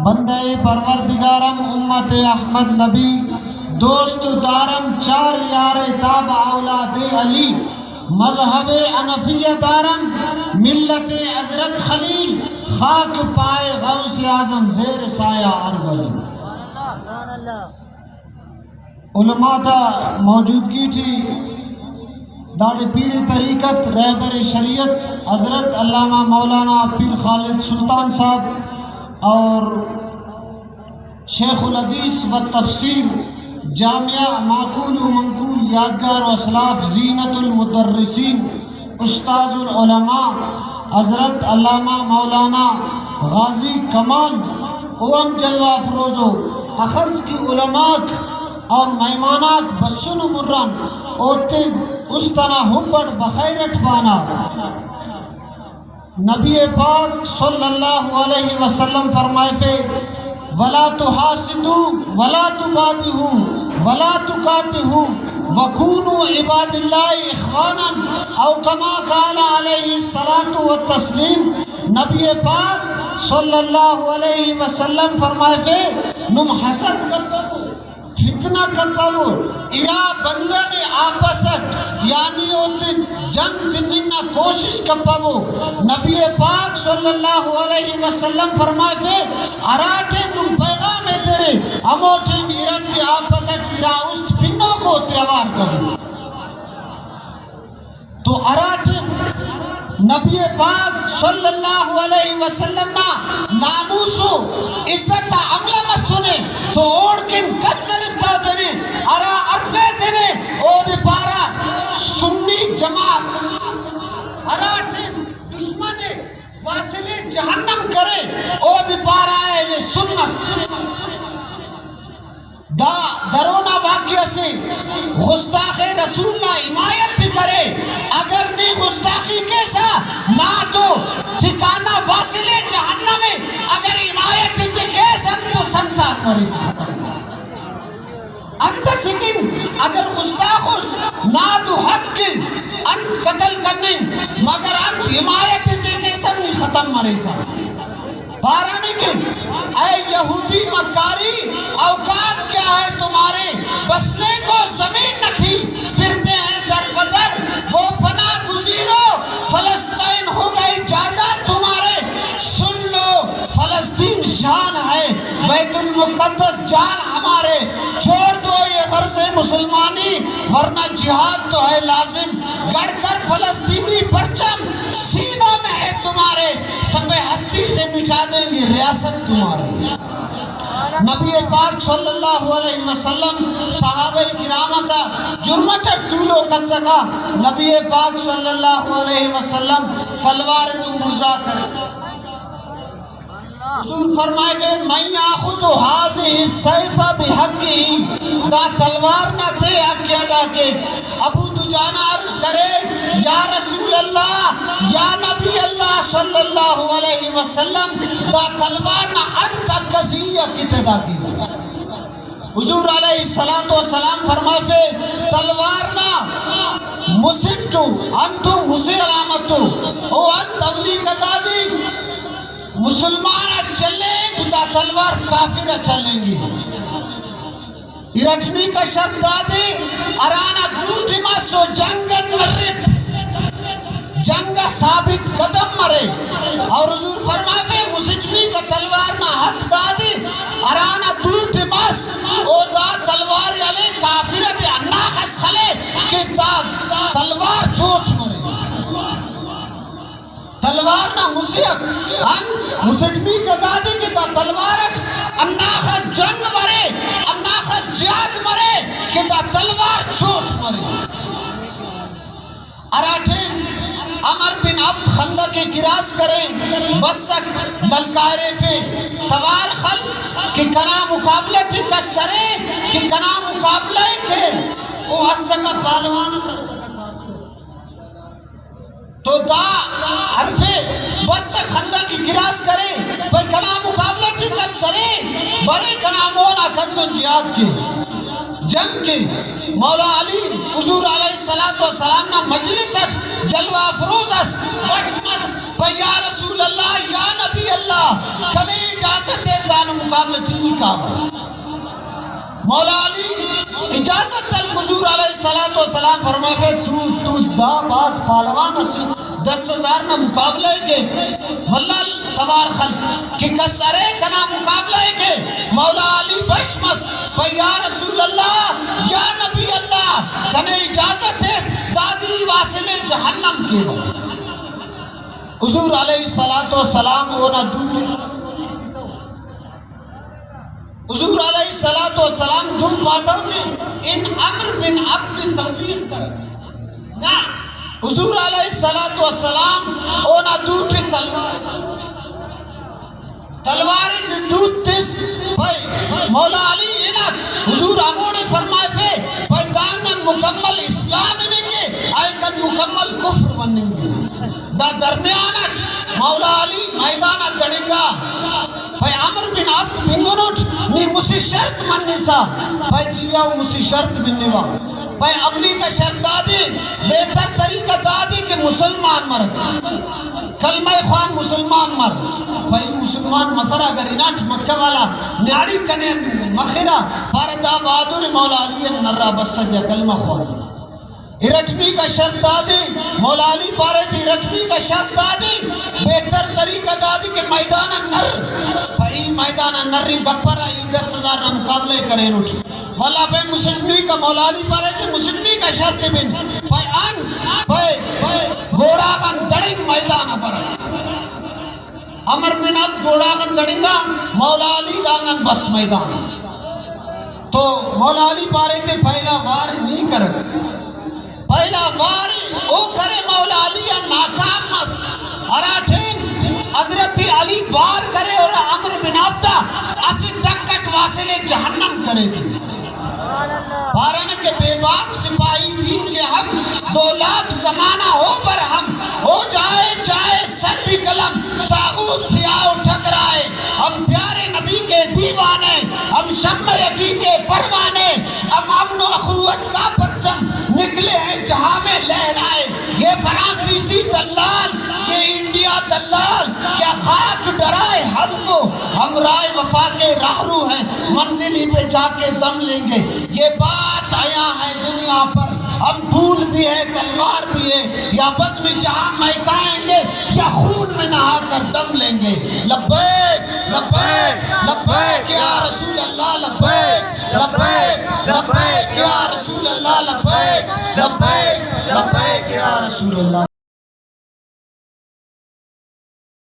بندے پروردگارم امت احمد نبی دوست دارم چار یار تاب اولاد علی مذہب حنفیہ دارم ملت حضرت خلیل خاک پائے غوث اعظم زیر سایہ ارولی. علماء تا موجودگی تھی داڑھ پیر طریقت رہبر شریعت حضرت علامہ مولانا پیر خالد سلطان صاحب اور شیخ الحدیث و تفسیر جامعہ معقول و منقول یادگار و اسلاف زینت المدرسین استاذ العلماء حضرت علامہ مولانا غازی کمال اوم جلوہ افروزو اخرز کی علماء اور مہمانات بسن مران اوتے اس طرح ہبڑ بخیرت پانا. نبی پاک صلی اللہ علیہ وسلم فرمائے فے وَلَا تُحَاسِدُوا وَلَا تُبَادِهُوا وَلَا تُقَاتِهُوا وَكُونُوا عِبَادِ اللَّهِ إِخْوَانًا او کما قال علیہ الصلاۃ والتسلیم. نبی پاک صلی اللہ علیہ وسلم فرمائے فے نم حسد کرتا فتنہ کرپاو ارا بندگ آپست یعنی اوتے جنگ دننا کوشش کرپاو. نبی پاک صلی اللہ علیہ وسلم فرمائے فے اراٹے نم پیغام تیرے اموٹے میرنٹے آپست ارا است پنوں کو تیوار کرو. تو اراٹے نبی پاک صلی اللہ علیہ وسلم نا ناموسو عزت عملہ مسنے تو اوڑ کن کسر افتاو دینے ارا عرفے دینے او دی پارا سنی جماعت ارا ٹھیم دشمن واصل جہنم کرے او دی پارا اہل سنت درونا واقعہ سے غستاخ رسول نہ حمایت بھی کرے اگر نہیں غستاخی کیسا نہ تو ٹھکانہ واصل جہنم میں اگر حمایت بھی کیسا تو سنسار پریسا انت سکن اگر غستاخوس نہ تو حق کی انت قتل کرنے مگر انت حمایت بھی کیسا نہیں ختم مریسا. بارانی کی اے یہودی مکاری اوقات کیا ہے تمہارے بسنے کو زمین نہ تھی پھرتے ہیں در بدر وہ پناہ گزیرو فلسطین ہو گئی جائیداد تمہارے. سن لو فلسطین شان ہے بیت المقدس جان ہمارے. چھوڑ دو یہ غرض مسلمانی ورنہ جہاد تو ہے لازم. گڑ کر فلسطینی پرچم سینوں میں ہے تمہارے صفحہ ہستی سے مٹا دیں گی ریاست تمہاری. نبی پاک صلی اللہ علیہ وسلم صحابہ کرامتا جرمچٹ طولو کسکا نبی پاک صلی اللہ علیہ وسلم تلوار دو مرزا کرے. حضور فرمائے گئے میں آخذو حاضی السیفہ بحقی دا تلوار نہ دے حق ادا کے. ابو دجانہ عرض کرے یا رسول اللہ یا نبی اللہ صلی اللہ علیہ وسلم دا تلوار نہ انتا قضیہ کی تدا کی. حضور علیہ السلام فرمائے پہ تلوار نہ مسٹو انتو مسی علامتو او انت اولی قدا دی مسلمان چلیں گے تلوار کافر چلیں گی. ارجمی کا شب دادے ارانا دوٹی ماسو جنگن مرب جنگا ثابت قدم مرے. اور حضور فرمائے مسجمی کا تلوار نہ حق دادے ارانا دوٹی ماس او دا تلوار علی کافرت اناخس خلے کہ دا تلوار چھوٹ مرے. تلوار نہ مسیح مسجمی کا دادے کہ دا تلوارت اناخس جنگ مرے اناخس جہاد مرے کہ دا تلوار چھوٹ مرے. اراٹھے عمر بن عبد خندہ کے گراس کریں بسک للکارے فے توار خلق کہ کنا مقابلہ تھی کسرے کہ کنا مقابلہ کے او حسکا پالوان سسکا تو دا حرفے بسک خندہ کی گراس کریں پر کنا مقابلہ تھی کسرے بڑے کنا مونا کندن جہاد کی جنگ کی. مولا علی حضور علیہ السلام نا مجلست جلوہ افروزس بشمس یا رسول اللہ یا نبی اللہ کنے اجازت دیتا مقابلہ چیزی کعبہ مولا علی اجازت دل حضور علیہ السلام فرمائے تو دا باز پالوان اسی 10,000 میں مقابلہ ہے کہ واللہ توار خلق کہ کسرے کنا مقابلہ ہے کہ مولا علی بشمس یا رسول اللہ یا نبی اللہ کنے اجازت ہے دادی واصل جہنم کے وقت حضور علیہ السلام ہونا دور حضور علیہ السلام دون باتوں نے ان عمر بن عبد تبلیغ کر نا حضور علیہ السلام اونا دوٹی تلواری دوٹ تس بھائی مولا علی انت حضور اموڑے فرمائے پہ بھائی دانن مکمل اسلام انگے آئیکن مکمل کفر بننگے دا درمیانت مولا علی میدانہ دڑنگا بھائی عمر بن عبد بن منوٹ نی مسی شرط من نسا بھائی جیاؤ مسی شرط بن نوا بھائی اگلی کا شرط دادی بہتر طریقہ دادی کہ مسلمان مرد کلمہ خوان مسلمان مرد بھائی مسلمان مفرہ گریناٹ مکہ والا نیاڑی کنے مخیرہ پاردہ بہادر مولا علی نرہ بسجہ کلمہ خوان رٹمی کا شرط دادی مولا علی پارے تھی رٹمی کا شرط دادی بہتر طریقہ دادی کہ میدان نر بھائی میدان نر گپر آئی 10,000 نہ مقابلے کریں اٹھ والا بھائی مسلمی کا مولا علی پارے تھی مسلمی کا شرط بن بھائی آن بھائی گوڑا گن دڑنگ میدان پر عمر بن اب گوڑا گن دڑنگا مولا علی دانگن بس میدان تو مولا علی پارے تھی پہلا وار نہیں کر پہلا واری او کرے مولا علی ناکام مس اراٹھیں حضرت علی وار کرے اور عمر بن عبدہ اسی دکت واصل جہنم کرے دی بارن کے بے باک سپاہی دین کے ہم 2 لاکھ زمانہ ہو پر ہم ہو جائے چاہے سر بھی قلم تاغوت سیاہ ٹھکرائے ہم پیارے نبی کے دیوانے ہم شمع یقین کے پروانے ہم امن و اخوت کا پرچم نکلے ہیں جہاں میں لہرائے یہ فرانسیسی دلال یہ انڈیا دلال کیا خاک ڈرائے ہم کو ہم رائے وفا کے راہرو ہیں منزلی پہ جا کے دم لیں گے یہ بات آیا ہے دنیا پر ہم پھول بھی ہے تلوار بھی ہے یا بس میں جہاں مہکائیں گے یا خون میں نہا کر دم لیں گے لبیک لبیک لبیک یا رسول اللہ لبیک لبیک لبیک یا رسول اللہ لبیک لبیک لبیک یا رسول اللہ